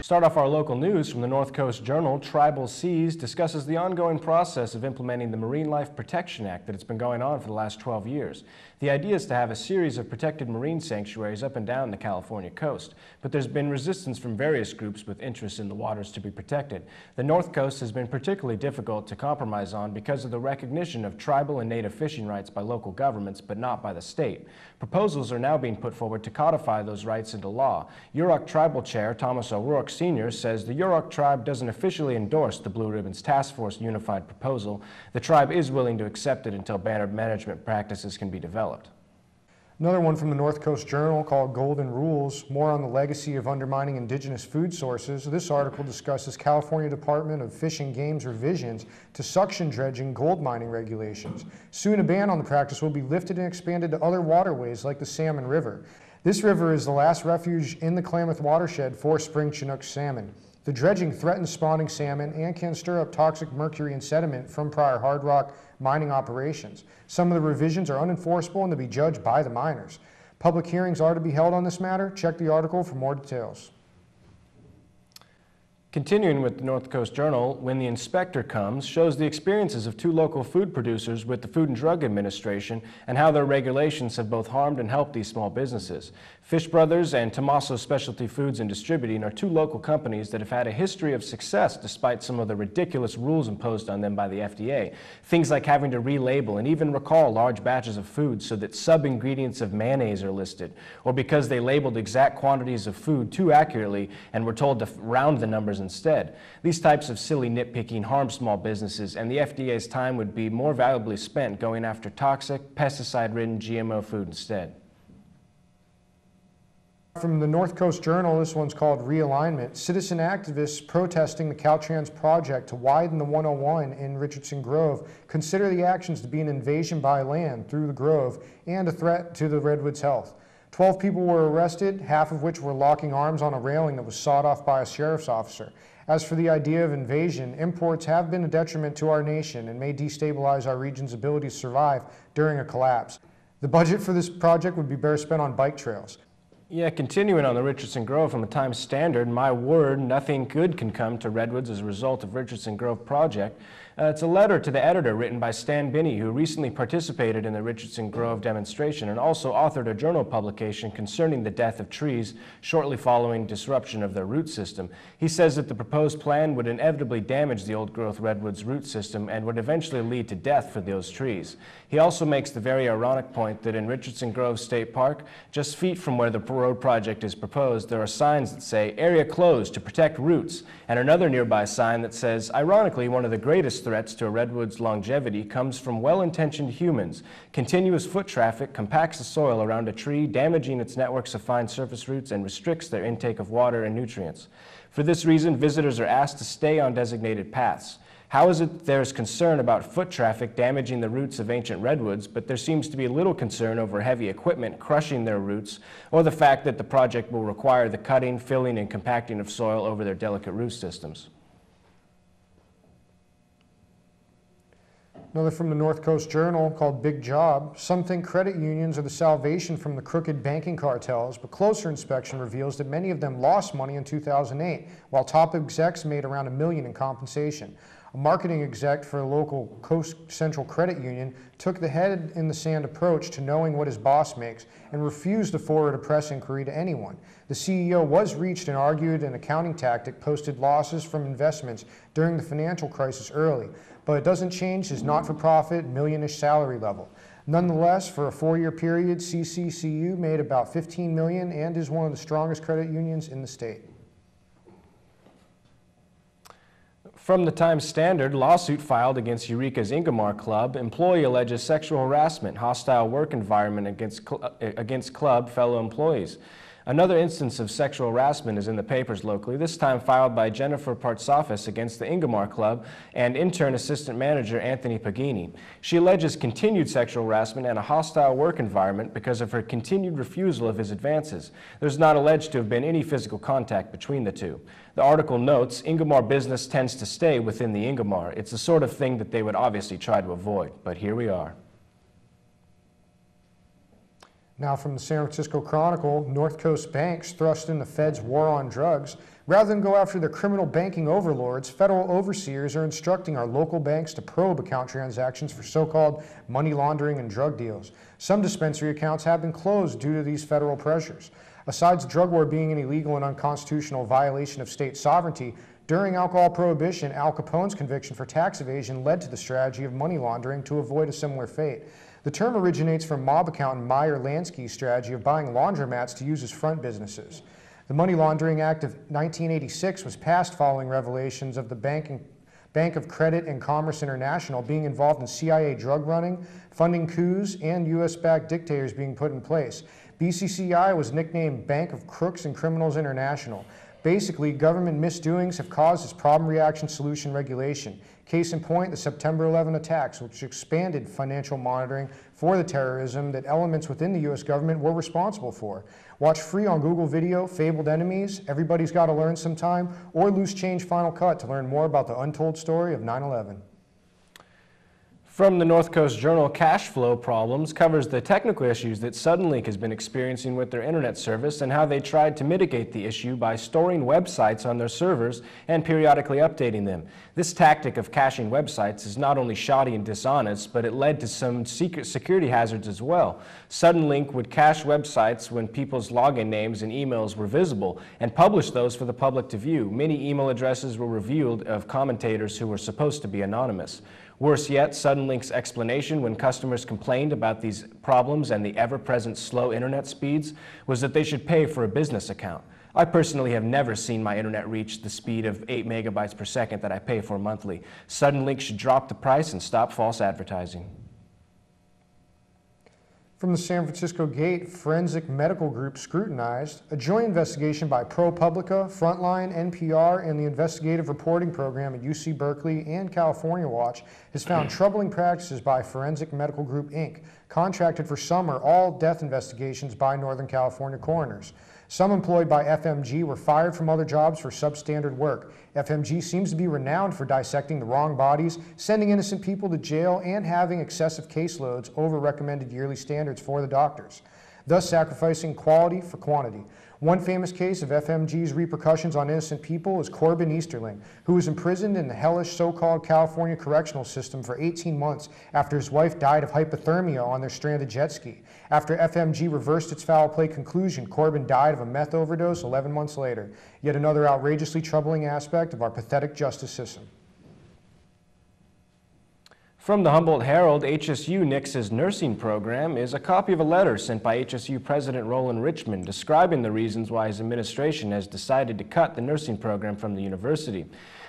Start off our local news from the North Coast Journal. Tribal Seas discusses the ongoing process of implementing the Marine Life Protection Act that has been going on for the last 12 years. The idea is to have a series of protected marine sanctuaries up and down the California coast, but there's been resistance from various groups with interest in the waters to be protected. The North Coast has been particularly difficult to compromise on because of the recognition of tribal and native fishing rights by local governments, but not by the state. Proposals are now being put forward to codify those rights into law. Eureka Tribal Chair Thomas O'Rourke Sr. says the Eureka tribe doesn't officially endorse the Blue Ribbons Task Force unified proposal. The tribe is willing to accept it until better management practices can be developed. Another one from the North Coast Journal called Golden Rules, more on the legacy of undermining indigenous food sources. This article discusses California Department of Fish and Game's revisions to suction dredging gold mining regulations. Soon a ban on the practice will be lifted and expanded to other waterways like the Salmon River. This river is the last refuge in the Klamath watershed for spring Chinook salmon. The dredging threatens spawning salmon and can stir up toxic mercury and sediment from prior hard rock mining operations. Some of the revisions are unenforceable and to be judged by the miners. Public hearings are to be held on this matter. Check the article for more details. Continuing with the North Coast Journal, When the Inspector Comes shows the experiences of two local food producers with the Food and Drug Administration and how their regulations have both harmed and helped these small businesses. Fish Brothers and Tomaso Specialty Foods and Distributing are two local companies that have had a history of success despite some of the ridiculous rules imposed on them by the FDA. Things like having to relabel and even recall large batches of food so that sub-ingredients of mayonnaise are listed, or because they labeled exact quantities of food too accurately and were told to round the numbers instead. These types of silly nitpicking harm small businesses, and the FDA's time would be more valuably spent going after toxic, pesticide-ridden GMO food instead. From the North Coast Journal, this one's called Realignment. Citizen activists protesting the Caltrans project to widen the 101 in Richardson Grove consider the actions to be an invasion by land through the grove and a threat to the redwoods' health. 12 people were arrested, half of which were locking arms on a railing that was sawed off by a sheriff's officer. As for the idea of invasion, imports have been a detriment to our nation and may destabilize our region's ability to survive during a collapse. The budget for this project would be better spent on bike trails. Yeah, continuing on the Richardson Grove from the Times Standard, my word, nothing good can come to redwoods as a result of Richardson Grove project. It's a letter to the editor written by Stan Binney, who recently participated in the Richardson Grove demonstration and also authored a journal publication concerning the death of trees shortly following disruption of their root system. He says that the proposed plan would inevitably damage the old-growth redwoods root system and would eventually lead to death for those trees. He also makes the very ironic point that in Richardson Grove State Park, just feet from where the road project is proposed, there are signs that say, "Area closed to protect roots," and another nearby sign that says, ironically, one of the greatest threats to a redwood's longevity comes from well-intentioned humans. Continuous foot traffic compacts the soil around a tree, damaging its networks of fine surface roots and restricts their intake of water and nutrients. For this reason, visitors are asked to stay on designated paths. How is it there's concern about foot traffic damaging the roots of ancient redwoods, but there seems to be little concern over heavy equipment crushing their roots, or the fact that the project will require the cutting, filling, and compacting of soil over their delicate root systems? Another from the North Coast Journal called Big Job. Some think credit unions are the salvation from the crooked banking cartels, but closer inspection reveals that many of them lost money in 2008, while top execs made around $1 million in compensation. A marketing exec for a local Coast Central credit union took the head in the sand approach to knowing what his boss makes and refused to forward a press inquiry to anyone. The CEO was reached and argued an accounting tactic posted losses from investments during the financial crisis early, but it doesn't change his not-for-profit million-ish salary level. Nonetheless, for a 4-year period, CCCU made about $15 million and is one of the strongest credit unions in the state. From the Times Standard, lawsuit filed against Eureka's Ingomar Club. Employee alleges sexual harassment, hostile work environment against club fellow employees. Another instance of sexual harassment is in the papers locally, this time filed by Jennifer Partsofis against the Ingomar Club and intern assistant manager Anthony Pagini. She alleges continued sexual harassment and a hostile work environment because of her continued refusal of his advances. There's not alleged to have been any physical contact between the two. The article notes, Ingomar business tends to stay within the Ingomar. It's the sort of thing that they would obviously try to avoid, but here we are. Now from the San Francisco Chronicle, North Coast banks thrust in the Fed's war on drugs. Rather than go after their criminal banking overlords, federal overseers are instructing our local banks to probe account transactions for so-called money laundering and drug deals. Some dispensary accounts have been closed due to these federal pressures. Aside from drug war being an illegal and unconstitutional violation of state sovereignty, during alcohol prohibition, Al Capone's conviction for tax evasion led to the strategy of money laundering to avoid a similar fate. The term originates from mob accountant Meyer Lansky's strategy of buying laundromats to use as front businesses. The Money Laundering Act of 1986 was passed following revelations of the Bank of Credit and Commerce International being involved in CIA drug running, funding coups, and U.S.-backed dictators being put in place. BCCI was nicknamed Bank of Crooks and Criminals International. Basically, government misdoings have caused this problem reaction solution regulation. Case in point, the September 11 attacks, which expanded financial monitoring for the terrorism that elements within the U.S. government were responsible for. Watch free on Google Video, Fabled Enemies, Everybody's Gotta Learn Sometime, or Loose Change Final Cut to learn more about the untold story of 9/11. From the North Coast Journal, Cash Flow Problems covers the technical issues that Suddenlink has been experiencing with their internet service and how they tried to mitigate the issue by storing websites on their servers and periodically updating them. This tactic of caching websites is not only shoddy and dishonest, but it led to some secret security hazards as well. Suddenlink would cache websites when people's login names and emails were visible and publish those for the public to view. Many email addresses were revealed of commentators who were supposed to be anonymous. Worse yet, Suddenlink's explanation when customers complained about these problems and the ever-present slow internet speeds was that they should pay for a business account. I personally have never seen my internet reach the speed of 8 megabytes per second that I pay for monthly. Suddenlink should drop the price and stop false advertising. From the San Francisco Gate, Forensic Medical Group Scrutinized, a joint investigation by ProPublica, Frontline, NPR, and the Investigative Reporting Program at UC Berkeley and California Watch has found troubling practices by Forensic Medical Group, Inc., contracted for some or all death investigations by Northern California coroners. Some employed by FMG were fired from other jobs for substandard work. FMG seems to be renowned for dissecting the wrong bodies, sending innocent people to jail, and having excessive caseloads over recommended yearly standards for the doctors, thus sacrificing quality for quantity. One famous case of FMG's repercussions on innocent people is Corbin Easterling, who was imprisoned in the hellish so-called California correctional system for 18 months after his wife died of hypothermia on their stranded jet ski. After FMG reversed its foul play conclusion, Corbin died of a meth overdose 11 months later. Yet another outrageously troubling aspect of our pathetic justice system. From the Humboldt Herald, HSU Nixes nursing program is a copy of a letter sent by HSU President Roland Richmond describing the reasons why his administration has decided to cut the nursing program from the university.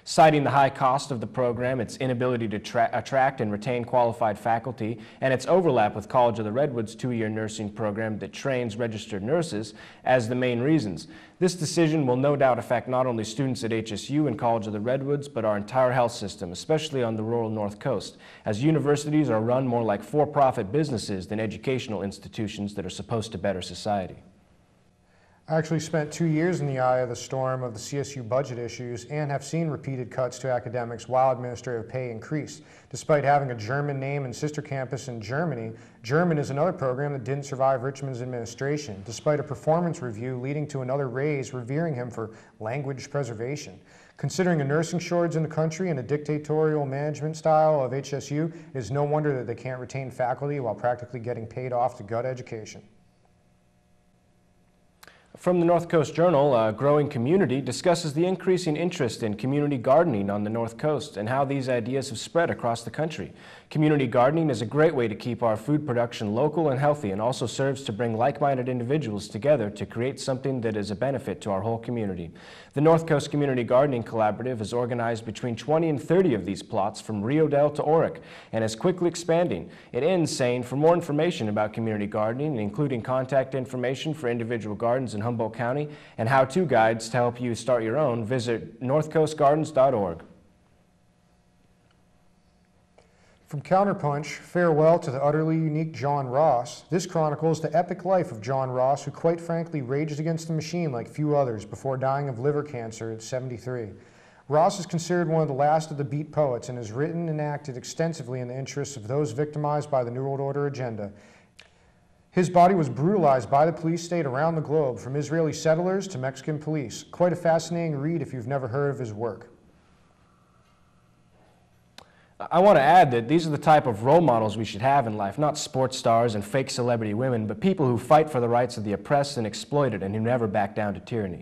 Citing the high cost of the program, its inability to attract and retain qualified faculty, and its overlap with College of the Redwoods' 2-year nursing program that trains registered nurses as the main reasons. This decision will no doubt affect not only students at HSU and College of the Redwoods, but our entire health system, especially on the rural North Coast, as universities are run more like for-profit businesses than educational institutions that are supposed to better society. I actually spent 2 years in the eye of the storm of the CSU budget issues and have seen repeated cuts to academics while administrative pay increased. Despite having a German name and sister campus in Germany, German is another program that didn't survive Richmond's administration, despite a performance review leading to another raise revering him for language preservation. Considering a nursing shortage in the country and a dictatorial management style of HSU, it is no wonder that they can't retain faculty while practically getting paid off to gut education. From the North Coast Journal, a growing community discusses the increasing interest in community gardening on the North Coast and how these ideas have spread across the country. Community gardening is a great way to keep our food production local and healthy, and also serves to bring like-minded individuals together to create something that is a benefit to our whole community. The North Coast Community Gardening Collaborative has organized between 20 and 30 of these plots from Rio Dell to Oric and is quickly expanding. It ends saying, for more information about community gardening, including contact information for individual gardens in Humboldt County and how-to guides to help you start your own, visit northcoastgardens.org. From CounterPunch, farewell to the utterly unique John Ross. This chronicles the epic life of John Ross, who quite frankly raged against the machine like few others before dying of liver cancer at 73. Ross is considered one of the last of the beat poets and has written and acted extensively in the interests of those victimized by the New World Order agenda. His body was brutalized by the police state around the globe, from Israeli settlers to Mexican police. Quite a fascinating read if you've never heard of his work. I want to add that these are the type of role models we should have in life, not sports stars and fake celebrity women, but people who fight for the rights of the oppressed and exploited and who never back down to tyranny.